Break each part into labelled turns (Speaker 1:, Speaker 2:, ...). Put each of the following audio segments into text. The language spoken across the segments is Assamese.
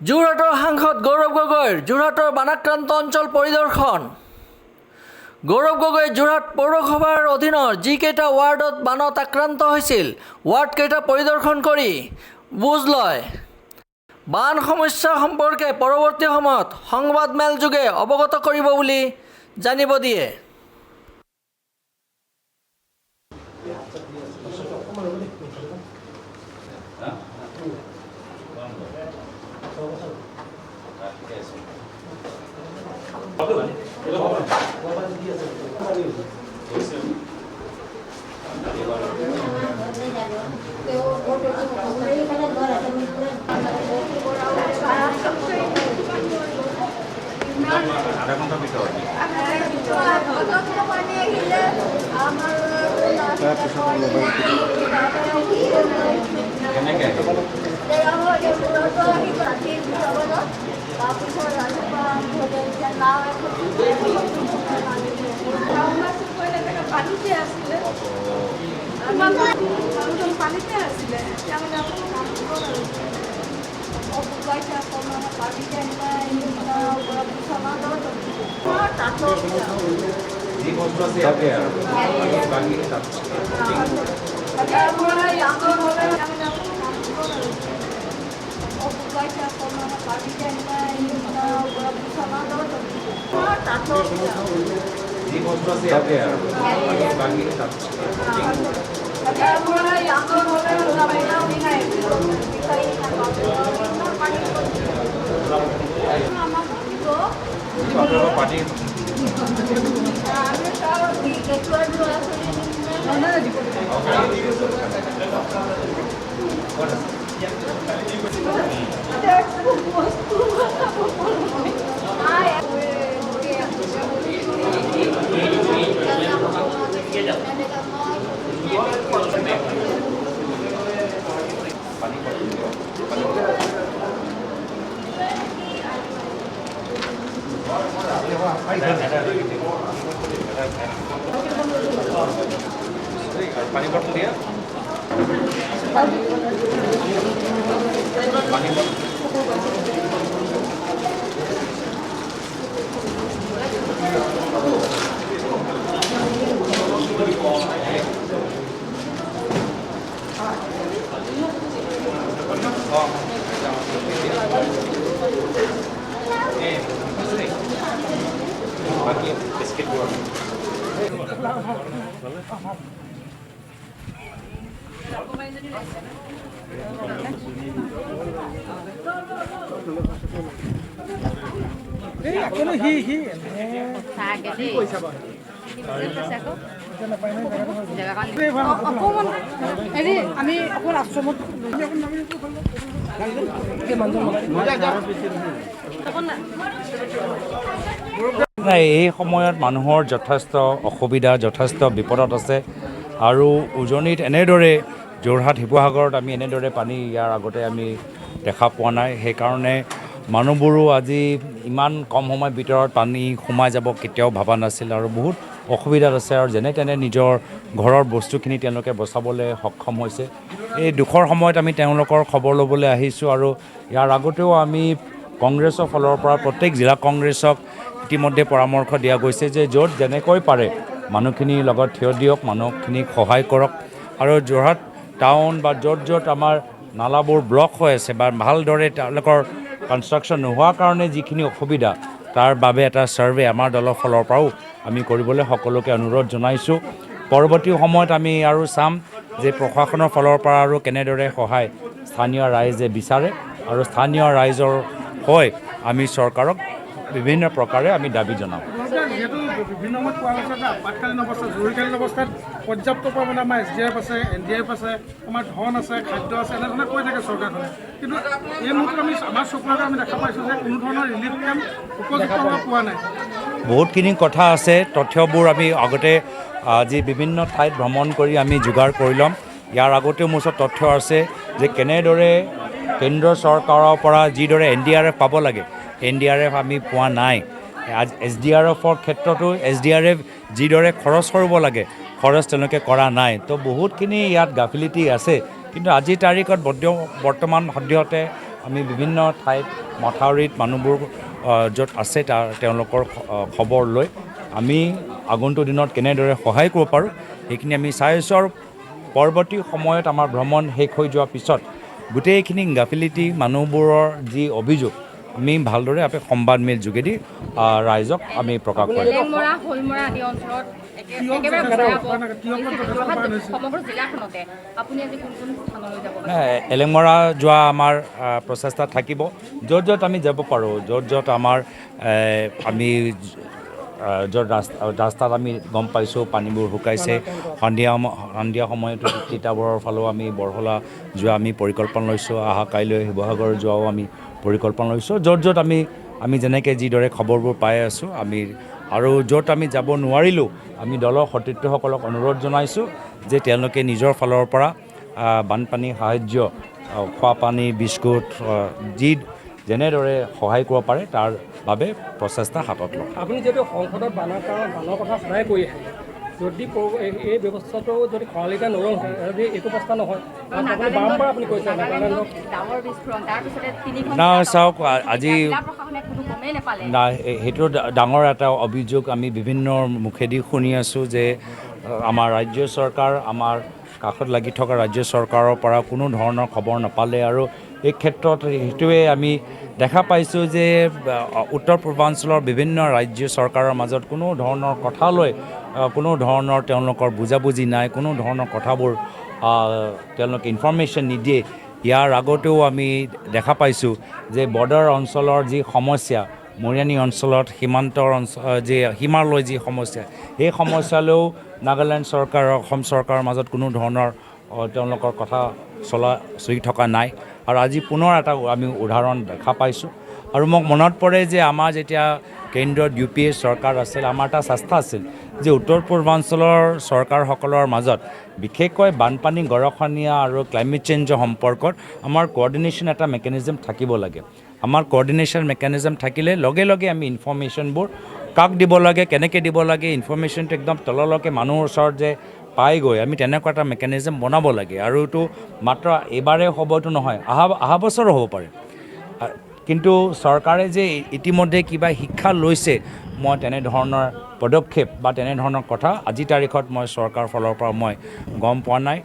Speaker 1: যোৰহাটৰ সাংসদ গৌৰৱ গগৈৰ যোৰহাটৰ বানাক্ৰান্ত অঞ্চল পৰিদৰ্শন। গৌৰৱ গগৈ যোৰহাট পৌৰসভাৰ অধীনৰ যিকেইটা ৱাৰ্ডত বানত আক্ৰান্ত হৈছিল ৱাৰ্ডকেইটা পৰিদৰ্শন কৰি বুজ লয়। বান সমস্যা সম্পৰ্কে পৰৱৰ্তী সময়ত সংবাদমেল যোগে অৱগত কৰিব বুলি জানিব দিয়ে।
Speaker 2: पानी बॉटल दिया बाकी बिस्किट এই সময়ত মানুহৰ যথেষ্ট অসুবিধা যথেষ্ট বিপদত আছে আৰু উজনিত এনেদৰে যোৰহাট শিৱসাগৰত আমি এনেদৰে পানী ইয়াৰ আগতে আমি দেখা পোৱা নাই। সেইকাৰণে মানুহবোৰো আজি ইমান কম সময়ৰ ভিতৰত পানী সোমাই যাব কেতিয়াও ভবা নাছিল আৰু বহুত অসুবিধাত আছে আৰু যেনে তেনে নিজৰ ঘৰৰ বস্তুখিনি তেওঁলোকে বচাবলৈ সক্ষম হৈছে। এই দুখৰ সময়ত আমি তেওঁলোকৰ খবৰ ল'বলৈ আহিছোঁ আৰু ইয়াৰ আগতেও আমি কংগ্ৰেছৰ ফালৰ পৰা প্ৰত্যেক জিলা কংগ্ৰেছক ইতিমধ্যে পৰামৰ্শ দিয়া গৈছে যে য'ত যেনেকৈ পাৰে মানুহখিনিৰ লগত থিয় দিয়ক, মানুহখিনিক সহায় কৰক আৰু যোৰহাট টাউন বা য'ত য'ত আমাৰ নালাবোৰ ব্লক হৈ আছে বা ভালদৰে তেওঁলোকৰ কনষ্ট্ৰাকশ্যন নোহোৱাৰ কাৰণে যিখিনি অসুবিধা তাৰ বাবে এটা ছাৰ্ভে আমাৰ দলৰ ফালৰ পৰাও আমি কৰিবলৈ সকলোকে অনুৰোধ জনাইছোঁ। পৰৱৰ্তী সময়ত আমি আৰু চাম যে প্ৰশাসনৰ ফালৰ পৰা আৰু কেনেদৰে সহায় স্থানীয় ৰাইজে বিচাৰে আৰু স্থানীয় ৰাইজৰ হৈ আমি চৰকাৰক বিভিন্ন প্ৰকাৰে আমি দাবী জনাম।
Speaker 3: যিহেতু বিভিন্ন সময়ত কোৱা হৈছে যে আপতকালীন অৱস্থাত জৰুৰীকালীন অৱস্থাত পৰ্যাপ্ত পৰিমাণে আমাৰ SDF আছে, NDF আছে, আমাৰ ধন আছে, খাদ্য আছে, এনেধৰণে কৈ থাকে চৰকাৰখনে। কিন্তু এই মুহূৰ্তত আমি আমাৰ চকুৰ আগত আমি দেখা পাইছোঁ যে কোনো ধৰণৰ ৰিলিফ কেম্প উপযুক্তভাৱে পোৱা নাই।
Speaker 2: বহুতখিনি কথা আছে, তথ্যবোৰ আমি আগতে আজি বিভিন্ন ঠাইত ভ্ৰমণ কৰি আমি যোগাৰ কৰি ল'ম। ইয়াৰ আগতেও মোৰ ওচৰত তথ্য আছে যে কেনেদৰে কেন্দ্ৰ চৰকাৰৰ পৰা যিদৰে NDRF পাব লাগে NDRF আমি পোৱা নাই। SDRFৰ ক্ষেত্ৰতো SDRF যিদৰে খৰচ কৰিব লাগে খৰচ তেওঁলোকে কৰা নাই। তো বহুতখিনি ইয়াত গাফিলিটি আছে, কিন্তু আজিৰ তাৰিখত বৰ্তমান সদ্যহতে আমি বিভিন্ন ঠাইত মথাউৰিত মানুহবোৰ য'ত আছে তেওঁলোকৰ খবৰ লৈ আমি আগন্তুক দিনত কেনেদৰে সহায় কৰিব পাৰোঁ সেইখিনি আমি চাই আছোঁ। আৰু পৰৱৰ্তী সময়ত আমাৰ ভ্ৰমণ শেষ হৈ যোৱাৰ পিছত গোটেইখিনি গাফিলিটি মানুহবোৰৰ যি অভিযোগ আমি ভালদৰে সংবাদমেল যোগেদি ৰাইজক আমি প্ৰকাশ কৰিম।
Speaker 4: এলেংমৰা, শোলমৰা আদি অঞ্চলত সমগ্ৰ জিলাখনতে আপুনি আজি কোন কোন স্থানলৈ যাব?
Speaker 2: এলেংমৰা যোৱা আমাৰ প্ৰচেষ্টা থাকিব, য'ত য'ত আমি যাব পাৰোঁ, য'ত য'ত আমাৰ আমি য'ত ৰাস্তাত আমি গম পাইছোঁ পানীবোৰ শুকাইছে। সন্ধিয়া সময়তো তিতাবৰৰ ফালেও আমি বৰহলা যোৱা আমি পৰিকল্পনা লৈছোঁ। অহা কাইলৈ শিৱসাগৰ যোৱাও আমি পৰিকল্পনা লৈছোঁ। য'ত য'ত আমি যেনেকৈ যিদৰে খবৰবোৰ পাই আছোঁ আমি আৰু য'ত আমি যাব নোৱাৰিলোঁ আমি দলৰ সতীৰ্থসকলক অনুৰোধ জনাইছোঁ যে তেওঁলোকে নিজৰ ফালৰ পৰা বানপানী সাহাৰ্য, খোৱাপানী, বিস্কুট যেনেদৰে সহায় কৰিব পাৰে তাৰ বাবে প্ৰচেষ্টা হাতত লওক।
Speaker 5: আপুনি যিহেতু সংসদত বানৰ কথা সদায় কৈ আহে, যদি এই ব্যৱস্থাটো যদি খৰালিতে নৰল হয়, যদি এইটো প্ৰস্তাৱ নহয়, বাৰম্বাৰ আপুনি কৈছে
Speaker 2: চাওক আজি সেইটো ডাঙৰ এটা অভিযোগ আমি বিভিন্ন মুখেদি শুনি আছোঁ যে আমাৰ ৰাজ্য চৰকাৰ, আমাৰ কাষত লাগি থকা ৰাজ্য চৰকাৰৰ পৰা কোনো ধৰণৰ খবৰ নাপালে। আৰু এই ক্ষেত্ৰত সেইটোৱে আমি দেখা পাইছোঁ যে উত্তৰ পূৰ্বাঞ্চলৰ বিভিন্ন ৰাজ্য চৰকাৰৰ মাজত কোনো ধৰণৰ কথা লৈ কোনো ধৰণৰ তেওঁলোকৰ বুজাবুজি নাই, কোনো ধৰণৰ কথাবোৰ তেওঁলোকে ইনফৰমেশ্যন নিদিয়ে। ইয়াৰ আগতেও আমি দেখা পাইছোঁ যে বৰ্ডাৰ অঞ্চলৰ যি সমস্যা, মৰিয়ানী অঞ্চলত সীমান্তৰ যি সীমালৈ যি সমস্যা, সেই সমস্যালৈও নাগালেণ্ড চৰকাৰ আৰু অসম চৰকাৰৰ মাজত কোনো ধৰণৰ তেওঁলোকৰ কথা চলি থকা নাই। আৰু আজি পুনৰ এটা আমি উদাহৰণ দেখা পাইছোঁ। আৰু মোক মনত পৰে যে আমাৰ যেতিয়া কেন্দ্ৰত UPA চৰকাৰ আছিল, আমাৰ এটা চেষ্টা আছিল যে উত্তৰ পূৰ্বাঞ্চলৰ চৰকাৰসকলৰ মাজত বিশেষকৈ বানপানী, গৰাখহনীয়া আৰু ক্লাইমেট চেঞ্জৰ সম্পৰ্কত আমাৰ কোঅৰ্ডিনেশ্যন এটা মেকানিজম থাকিব লাগে। আমাৰ কোঅৰ্ডিনেশ্যন মেকানিজম থাকিলে লগে লগে আমি ইনফৰমেশ্যনবোৰ কাক দিব লাগে, কেনেকৈ দিব লাগে, ইনফৰমেশ্যনটো একদম তললৈকে মানুহৰ ওচৰত যে পাই গৈ আমি তেনেকুৱা এটা মেকানিজম বনাব লাগে। আৰু এইটো মাত্ৰ এইবাৰেই হ'বতো নহয়, অহা বছৰো হ'ব পাৰে। কিন্তু চৰকাৰে যে ইতিমধ্যে কিবা শিক্ষা লৈছে, মই তেনেধৰণৰ পদক্ষেপ বা তেনেধৰণৰ কথা আজি তাৰিখত মই চৰকাৰৰ ফালৰ পৰা মই গম পোৱা নাই।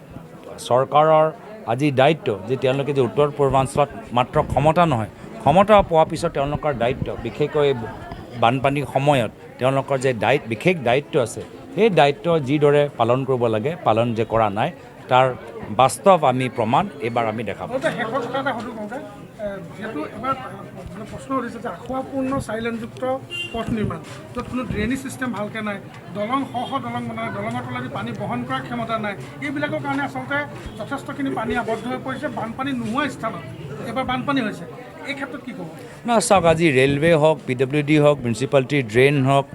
Speaker 2: চৰকাৰৰ আজি দায়িত্ব যে তেওঁলোকে যে উত্তৰ পূৰ্বাঞ্চলত মাত্ৰ ক্ষমতা নহয়, ক্ষমতা পোৱাৰ পিছত তেওঁলোকৰ দায়িত্ব, বিশেষকৈ বানপানীৰ সময়ত তেওঁলোকৰ যে বিশেষ দায়িত্ব আছে, সেই দায়িত্ব যিদৰে পালন কৰিব লাগে, পালন যে কৰা নাই তাৰ বাস্তৱ আমি প্ৰমাণ এইবাৰ আমি দেখা পাওঁ।
Speaker 3: যিহেতু এবাৰ প্ৰশ্ন উঠিছে যে আখুৱাপূৰ্ণ চাইলেনযুক্ত পথ নিৰ্মাণ, য'ত কোনো ড্ৰেইনেজ ছিষ্টেম ভালকৈ নাই, দলং দলং বনাই, দলঙৰ তলেদি পানী বহন কৰাৰ ক্ষমতা নাই, এইবিলাকৰ কাৰণে আচলতে যথেষ্টখিনি পানী আবদ্ধ হৈ পৰিছে। বানপানী নোহোৱা স্থানত এবাৰ বানপানী হৈছে, এই ক্ষেত্ৰত কি ক'ব?
Speaker 2: চাওক, আজি ৰেলৱে হওক, PWD হওক, মিউনিচিপালিটি ড্ৰেইন হওক,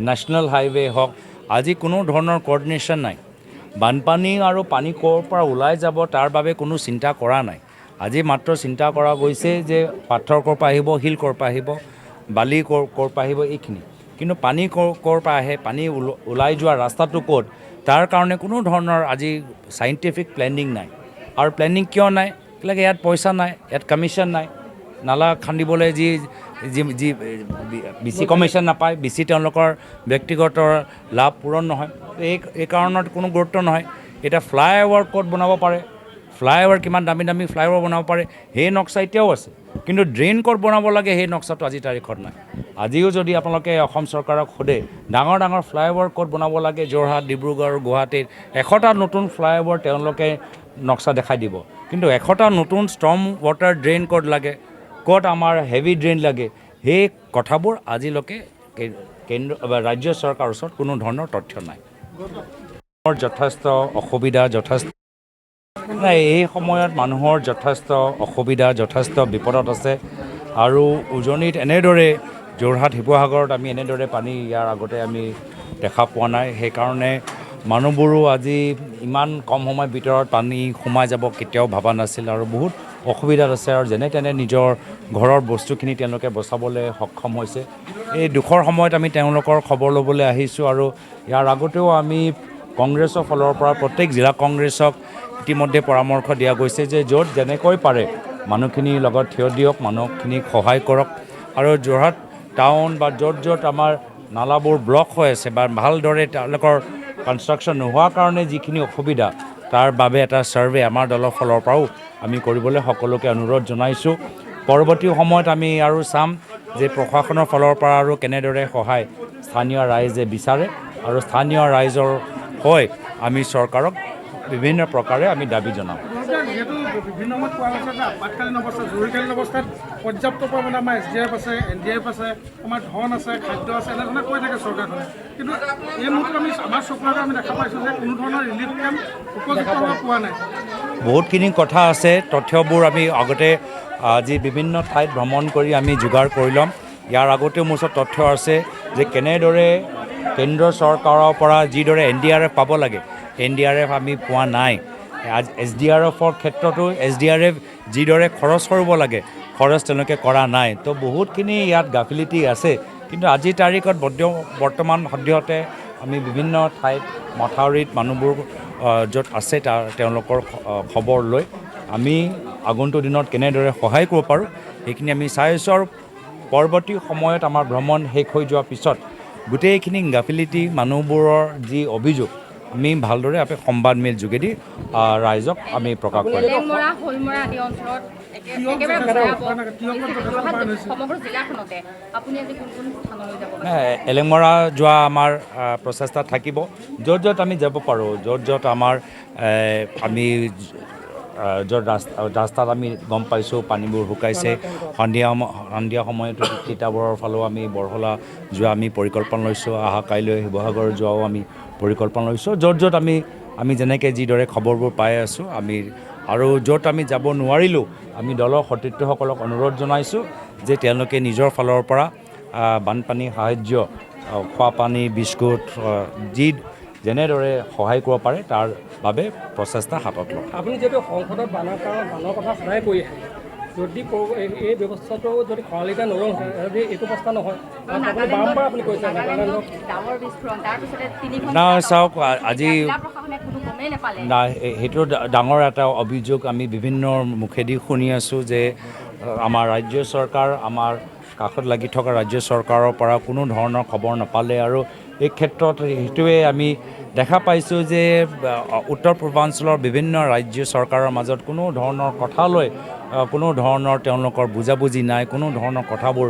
Speaker 2: নেশ্যনেল হাইৱে হওক, আজি কোনো ধৰণৰ কোঅৰ্ডিনেশ্যন নাই। বানপানী আৰু পানী ক'ৰ পৰা ওলাই যাব তাৰ বাবে কোনো চিন্তা কৰা নাই। আজি মাত্ৰ চিন্তা কৰা গৈছে যে পাথৰ ক'ৰ পৰা আহিব, শিল ক'ৰ পৰা আহিব, বালি ক'ৰ পৰা আহিব, এইখিনি। কিন্তু পানী ক'ৰ পৰা আহে, পানী ওলাই যোৱা ৰাস্তাটো ক'ত, তাৰ কাৰণে কোনো ধৰণৰ আজি চাইণ্টিফিক প্লেনিং নাই। আৰু প্লেনিং কিয় নাই? কেলৈ ইয়াত পইচা নাই, ইয়াত কমিশ্যন নাই। নালা খান্দিবলৈ যি BC কমিশ্যন নাপায়, BC তেওঁলোকৰ ব্যক্তিগত লাভ পূৰণ নহয়, এই কাৰণত কোনো গুৰুত্ব নহয়। এতিয়া ফ্লাইঅভাৰ ক'ত বনাব পাৰে, ফ্লাইঅভাৰ কিমান দামী দামী ফ্লাইঅভাৰ বনাব পাৰে, সেই নক্সা এতিয়াও আছে। কিন্তু ড্ৰেইন ক'ত বনাব লাগে সেই নক্সাটো আজি তাৰিখত নাই। আজিও যদি আপোনালোকে অসম চৰকাৰক সোধে ডাঙৰ ডাঙৰ ফ্লাইঅভাৰ ক'ত বনাব লাগে, যোৰহাট, ডিব্ৰুগড়, গুৱাহাটীত 100টা নতুন ফ্লাইঅভাৰ তেওঁলোকে নক্সা দেখাই দিব। কিন্তু 100টা নতুন ষ্টৰ্ম ৱাটাৰ ড্ৰেইন ক'ত লাগে, ক'ত আমাৰ হেভি ড্ৰেইন লাগে, সেই কথাবোৰ আজিলৈকে ৰাজ্য চৰকাৰৰ ওচৰত কোনো ধৰণৰ তথ্য নাই। যথেষ্ট অসুবিধা, এই সময়ত মানুহৰ যথেষ্ট অসুবিধা, যথেষ্ট বিপদত আছে। আৰু উজনিত এনেদৰে যোৰহাট, শিৱসাগৰত আমি এনেদৰে পানী ইয়াৰ আগতে আমি দেখা পোৱা নাই। সেইকাৰণে মানুহবোৰো আজি ইমান কম সময়ৰ ভিতৰত পানী সোমাই যাব কেতিয়াও ভবা নাছিল আৰু বহুত অসুবিধাত আছে। আৰু যেনে তেনে নিজৰ ঘৰৰ বস্তুখিনি তেওঁলোকে বচাবলৈ সক্ষম হৈছে। এই দুখৰ সময়ত আমি তেওঁলোকৰ খবৰ ল'বলৈ আহিছোঁ। আৰু ইয়াৰ আগতেও আমি কংগ্ৰেছৰ ফালৰ পৰা প্ৰত্যেক জিলা কংগ্ৰেছক ইতিমধ্যে পৰামৰ্শ দিয়া গৈছে যে য'ত যেনেকৈ পাৰে মানুহখিনিৰ লগত থিয় দিয়ক, মানুহখিনিক সহায় কৰক। আৰু যোৰহাট টাউন বা য'ত য'ত আমাৰ নালাবোৰ ব্লক হৈ আছে বা ভালদৰে তেওঁলোকৰ কনষ্ট্ৰাকশ্যন নোহোৱাৰ কাৰণে যিখিনি অসুবিধা, তাৰ বাবে এটা ছাৰ্ভে আমাৰ দলৰ ফালৰ পৰাও আমি কৰিবলৈ সকলোকে অনুৰোধ জনাইছোঁ। পৰৱৰ্তী সময়ত আমি আৰু চাম যে প্ৰশাসনৰ ফালৰ পৰা আৰু কেনেদৰে সহায় স্থানীয় ৰাইজে বিচাৰে, আৰু স্থানীয় ৰাইজৰ হৈ আমি চৰকাৰক বিভিন্ন প্ৰকাৰে আমি দাবী জনাম।
Speaker 3: যিহেতু বিভিন্ন সময়ত কোৱা হৈছে যে আপতকালীন অৱস্থাত, জৰুৰীকালীন অৱস্থাত পৰ্যাপ্ত পৰিমাণে আমাৰ SDF আছে, NDF আছে, আমাৰ ধন আছে, খাদ্য আছে, এনেধৰণে কৈ থাকে চৰকাৰখনে। কিন্তু এই মুহূৰ্তত আমি আমাৰ চকুৰ আগত আমি দেখা পাইছোঁ যে কোনো ধৰণৰ ৰিলিফ কেম্প উপযুক্তভাৱে পোৱা নাই।
Speaker 2: বহুতখিনি কথা আছে, তথ্যবোৰ আমি আগতে আজি বিভিন্ন ঠাইত ভ্ৰমণ কৰি আমি যোগাৰ কৰি ল'ম। ইয়াৰ আগতেও মোৰ ওচৰত তথ্য আছে যে কেনেদৰে কেন্দ্ৰ চৰকাৰৰ পৰা যিদৰে NDRF পাব লাগে, NDRF আমি পোৱা নাই। SDRFৰ ক্ষেত্ৰতো SDRF যিদৰে খৰচ কৰিব লাগে, খৰচ তেওঁলোকে কৰা নাই। তো বহুতখিনি ইয়াত গাফিলতি আছে। কিন্তু আজিৰ তাৰিখত বৰ্তমান সদ্যহতে আমি বিভিন্ন ঠাইত মথাউৰিত মানুহবোৰ য'ত আছে তেওঁলোকৰ খবৰ লৈ আমি আগন্তুক দিনত কেনেদৰে সহায় কৰিব পাৰোঁ সেইখিনি আমি চাই আছোঁ। আৰু পৰৱৰ্তী সময়ত আমাৰ ভ্ৰমণ শেষ হৈ যোৱাৰ পিছত গোটেইখিনি গাফিলতি মানুহবোৰৰ যি অভিযোগ আমি ভালদৰে সংবাদমেল যোগেদি ৰাইজক আমি প্ৰকাশ কৰিম।
Speaker 4: এলেংমৰা, শোলমৰা আদি অঞ্চলত একেবাৰে সমগ্ৰ জিলাখনতে আপুনি আজি কোন কোন স্থানলৈ যাব?
Speaker 2: এলেংমৰা যোৱা আমাৰ প্ৰচেষ্টা থাকিব। য'ত য'ত আমি যাব পাৰোঁ, য'ত য'ত আমাৰ আমি য'ত ৰাস্তাত আমি গম পাইছোঁ পানীবোৰ শুকাইছে, সন্ধিয়া সময়তো তিতাবৰৰ ফালেও আমি বৰহলা যোৱা আমি পৰিকল্পনা লৈছোঁ। অহা কাইলৈ শিৱসাগৰ যোৱাও আমি পৰিকল্পনা লৈছোঁ। য'ত য'ত আমি যেনেকৈ যিদৰে খবৰবোৰ পাই আছোঁ আমি, আৰু য'ত আমি যাব নোৱাৰিলোঁ আমি দলৰ সতীৰ্থসকলক অনুৰোধ জনাইছোঁ যে তেওঁলোকে নিজৰ ফালৰ পৰা বানপানী সাহাৰ্য, খোৱাপানী, বিস্কুট যেনেদৰে সহায় কৰিব পাৰে তাৰ বাবে প্ৰচেষ্টা হাতত লওক।
Speaker 5: আপুনি যিহেতু সংসদত বানৰ কথা সদায় কৈ আহে, যদি এই ব্যৱস্থাটো যদি খৰালিটা নৰল হয়, যদি এইটো অৱস্থা নহয়, বাৰম্বাৰ আপুনি কৈছে
Speaker 2: চাওক আজি সেইটো ডাঙৰ এটা অভিযোগ আমি বিভিন্ন মুখেদি শুনি আছোঁ যে আমাৰ ৰাজ্য চৰকাৰ, আমাৰ কাষত লাগি থকা ৰাজ্য চৰকাৰৰ পৰা কোনো ধৰণৰ খবৰ নাপালে। আৰু এই ক্ষেত্ৰত সেইটোৱে আমি দেখা পাইছোঁ যে উত্তৰ পূৰ্বাঞ্চলৰ বিভিন্ন ৰাজ্য চৰকাৰৰ মাজত কোনো ধৰণৰ কথা লৈ কোনো ধৰণৰ তেওঁলোকৰ বুজাবুজি নাই, কোনো ধৰণৰ কথাবোৰ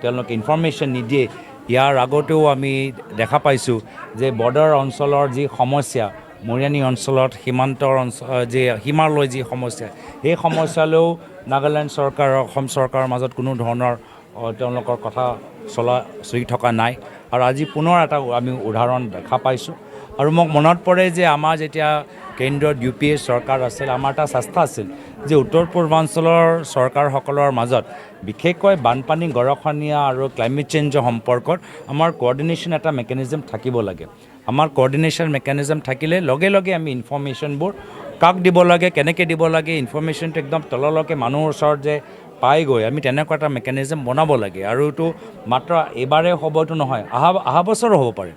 Speaker 2: তেওঁলোকে ইনফৰমেশ্যন নিদিয়ে। ইয়াৰ আগতেও আমি দেখা পাইছোঁ যে বৰ্ডাৰ অঞ্চলৰ যি সমস্যা, মৰিয়ানী অঞ্চলত সীমান্তৰ যি সীমালৈ যি সমস্যা, সেই সমস্যালৈও নাগালেণ্ড চৰকাৰ, অসম চৰকাৰৰ মাজত কোনো ধৰণৰ তেওঁলোকৰ কথা চলি থকা নাই। আৰু আজি পুনৰ এটা আমি উদাহৰণ দেখা পাইছোঁ। আৰু মোক মনত পৰে যে আমাৰ যেতিয়া কেন্দ্ৰত UPA চৰকাৰ আছিল, আমাৰ এটা চেষ্টা আছিল যে উত্তৰ পূৰ্বাঞ্চলৰ চৰকাৰসকলৰ মাজত বিশেষকৈ বানপানী, গৰাখহনীয়া আৰু ক্লাইমেট চেঞ্জৰ সম্পৰ্কত আমাৰ কোঅৰ্ডিনেশ্যন এটা মেকানিজম থাকিব লাগে। আমাৰ কোঅৰ্ডিনেশ্যন মেকানিজম থাকিলে লগে লগে আমি ইনফৰমেশ্যনবোৰ কাক দিব লাগে, কেনেকৈ দিব লাগে, ইনফৰমেশ্যনটো একদম তললৈকে মানুহৰ ওচৰত যে পাই গৈ আমি তেনেকুৱা এটা মেকানিজম বনাব লাগে। আৰু এইটো মাত্ৰ এইবাৰে হ'বতো নহয়, অহা বছৰো হ'ব পাৰে।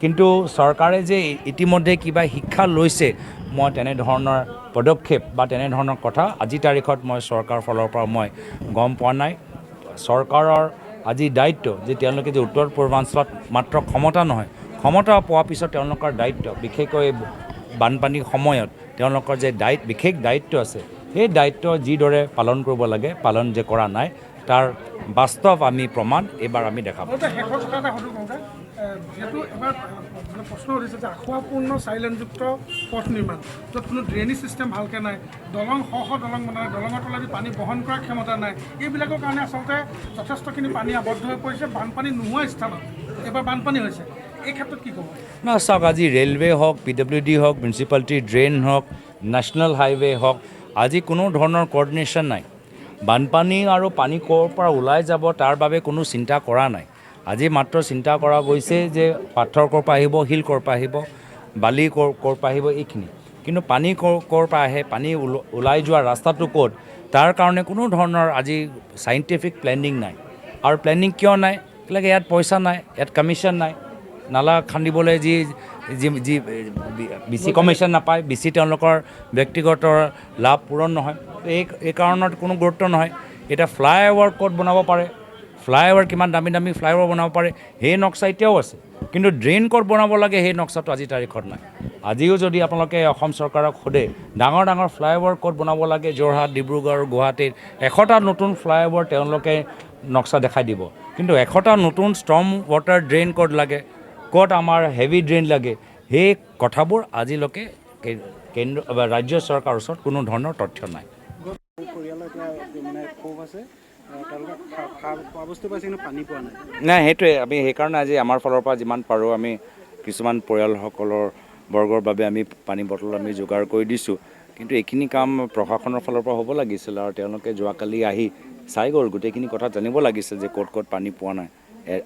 Speaker 2: কিন্তু চৰকাৰে যে ইতিমধ্যে কিবা শিক্ষা লৈছে, মই তেনেধৰণৰ পদক্ষেপ বা তেনেধৰণৰ কথা আজিৰ তাৰিখত মই চৰকাৰৰ ফালৰ পৰা মই গম পোৱা নাই। চৰকাৰৰ আজি দায়িত্ব যে তেওঁলোকে যে উত্তৰ পূৰ্বাঞ্চলত মাত্ৰ ক্ষমতা নহয়, ক্ষমতা পোৱাৰ পিছত তেওঁলোকৰ দায়িত্ব, বিশেষকৈ বানপানীৰ সময়ত তেওঁলোকৰ যে বিশেষ দায়িত্ব আছে, সেই দায়িত্ব যিদৰে পালন কৰিব লাগে, পালন যে কৰা নাই, তাৰ বাস্তৱ আমি প্ৰমাণ এইবাৰ আমি দেখা পাওঁ।
Speaker 3: যিহেতু এবাৰ প্ৰশ্ন উঠিছে যে আখুৱাপূৰ্ণ চাইলেনযুক্ত পথ নিৰ্মাণ, য'ত কোনো ড্ৰেইনেজ ছিষ্টেম ভালকৈ নাই, দলং দলং বনাই, দলঙৰ তলেদি পানী বহন কৰাৰ ক্ষমতা নাই, এইবিলাকৰ কাৰণে আচলতে যথেষ্টখিনি পানী আবদ্ধ হৈ পৰিছে। বানপানী নোহোৱা স্থানত এবাৰ বানপানী হৈছে, এই ক্ষেত্ৰত কি ক'ব?
Speaker 2: চাওক, আজি ৰেলৱে হওক, PWD হওক, মিউনিচিপালিটি ড্ৰেইন হওক, নেশ্যনেল হাইৱে হওক, আজি কোনো ধৰণৰ কোঅৰ্ডিনেশ্যন নাই। বানপানী আৰু পানী ক'ৰ পৰা ওলাই যাব তাৰ বাবে কোনো চিন্তা কৰা নাই। আজি মাত্ৰ চিন্তা কৰা গৈছে যে পাথৰ ক'ৰ পৰা আহিব, শিল ক'ৰ পৰা আহিব, বালি ক'ৰ পৰা আহিব, এইখিনি। কিন্তু পানী ক'ৰ পৰা আহে, পানী ওলাই যোৱা ৰাস্তাটো ক'ত, তাৰ কাৰণে কোনো ধৰণৰ আজি চাইণ্টিফিক প্লেনিং নাই। আৰু প্লেনিং কিয় নাই? ইয়াত পইচা নাই, ইয়াত কমিশ্যন নাই, নালা খান্দিবলৈ যি BC কমিশ্যন নাপায়, BC তেওঁলোকৰ ব্যক্তিগত লাভ পূৰণ নহয়, এই কাৰণত কোনো গুৰুত্ব নহয়। এতিয়া ফ্লাইঅভাৰ ক'ত বনাব পাৰে, ফ্লাইঅভাৰ কিমান দামী দামী ফ্লাইঅভাৰ বনাব পাৰে সেই নক্সা এতিয়াও আছে, কিন্তু ড্ৰেইন ক'ত বনাব লাগে সেই নক্সাটো আজিৰ তাৰিখত নাই। আজিও যদি আপোনালোকে অসম চৰকাৰক সোধে ডাঙৰ ডাঙৰ ফ্লাইঅভাৰ ক'ত বনাব লাগে, যোৰহাট, ডিব্ৰুগড়, গুৱাহাটীত 100টা নতুন ফ্লাইঅভাৰ তেওঁলোকে নক্সা দেখাই দিব, কিন্তু 100টা নতুন ষ্টৰ্ম ৱাটাৰ ড্ৰেইন ক'ত লাগে, ক'ত আমাৰ হেভি ড্ৰেইন লাগে, সেই কথাবোৰ আজিলৈকে কেন্দ্ৰ বা ৰাজ্য চৰকাৰৰ ওচৰত কোনো ধৰণৰ তথ্য নাই। নাই, সেইটোৱে আমি সেইকাৰণে আজি আমাৰ ফালৰ পৰা যিমান পাৰোঁ আমি কিছুমান পৰিয়ালসকলৰ বৰ্গৰ বাবে আমি পানী বটল আমি যোগাৰ কৰি দিছোঁ, কিন্তু এইখিনি কাম প্ৰশাসনৰ ফালৰ পৰা হ'ব লাগিছিল আৰু তেওঁলোকে যোৱাকালি আহি চাই গ'ল, গোটেইখিনি কথা জানিব লাগিছিল যে ক'ত ক'ত পানী পোৱা নাই।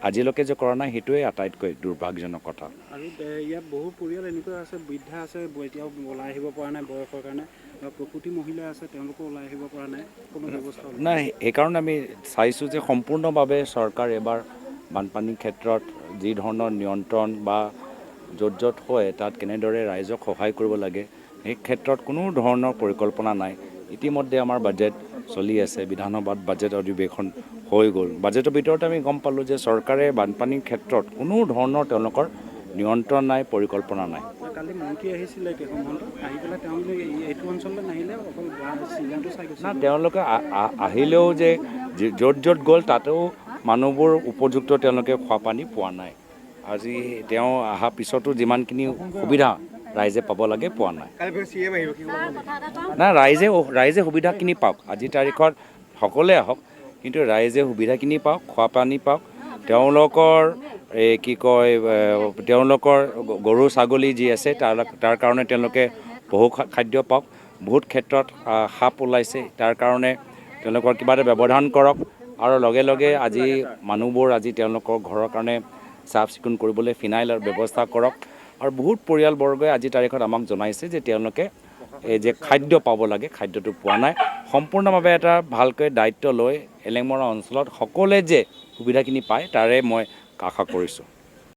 Speaker 2: আজিলৈকে যে কৰা নাই সেইটোৱে আটাইতকৈ দুৰ্ভাগ্যজনক কথা।
Speaker 6: আৰু ইয়াত বহু পৰিয়াল এনেকুৱা আছে, বৃদ্ধা আছে, এতিয়াও ওলাই আহিব পৰা নাই বয়সৰ কাৰণে, বা প্ৰসূতি মহিলা আছে, তেওঁলোকো ওলাই আহিব পৰা নাই, কোনো ব্যৱস্থা
Speaker 2: নাই। সেইকাৰণে আমি চাইছোঁ যে সম্পূৰ্ণভাৱে চৰকাৰ এবাৰ বানপানীৰ ক্ষেত্ৰত যি ধৰণৰ নিয়ন্ত্ৰণ বা য'ত য'ত হয় তাত কেনেদৰে ৰাইজক সহায় কৰিব লাগে সেই ক্ষেত্ৰত কোনো ধৰণৰ পৰিকল্পনা নাই। ইতিমধ্যে আমাৰ বাজেট চলি আছে, বিধানসভাত বাজেট অধিৱেশন হৈ গ'ল। বাজেটৰ ভিতৰত আমি গম পালোঁ যে চৰকাৰে বানপানীৰ ক্ষেত্ৰত কোনো ধৰণৰ তেওঁলোকৰ নিয়ন্ত্ৰণ নাই, পৰিকল্পনা নাই।
Speaker 6: কালি মন্ত্ৰী আহিছিলে কেইখনমান, আহি পেলাই তেওঁলোকে এইটো অঞ্চললৈ নাহিলে, অকল চিলাটো চাই গৈছে।
Speaker 2: না, তেওঁলোকে আহিলেও যে য'ত য'ত গ'ল তাতেও মানুহবোৰ উপযুক্ত তেওঁলোকে খোৱা পানী পোৱা নাই। আজি তেওঁ অহাৰ পিছতো যিমানখিনি সুবিধা ৰাইজে পাব লাগে পোৱা নাই। নাই, ৰাইজে সুবিধাখিনি পাওক, আজিৰ তাৰিখত সকলোৱে আহক, কিন্তু ৰাইজে সুবিধাখিনি পাওক, খোৱা পানী পাওক, তেওঁলোকৰ তেওঁলোকৰ গৰু ছাগলী যি আছে তাৰ কাৰণে তেওঁলোকে বহু খাদ্য পাওক। বহুত ক্ষেত্ৰত সাপ ওলাইছে, তাৰ কাৰণে তেওঁলোকৰ কিবা এটা ব্যৱধান কৰক, আৰু লগে লগে আজি মানুহবোৰ আজি তেওঁলোকৰ ঘৰৰ কাৰণে চাফ চিকুণ কৰিবলৈ ফিনাইলৰ ব্যৱস্থা কৰক। আৰু বহুত পৰিয়ালবৰ্গই আজিৰ তাৰিখত আমাক জনাইছে যে তেওঁলোকে যে খাদ্য পাব লাগে খাদ্যটো পোৱা নাই। সম্পূৰ্ণভাৱে এটা ভালকৈ দায়িত্ব লৈ এলেংমৰা অঞ্চলত সকলোৱে যে সুবিধাখিনি পায় তাৰে মই আশা কৰিছোঁ।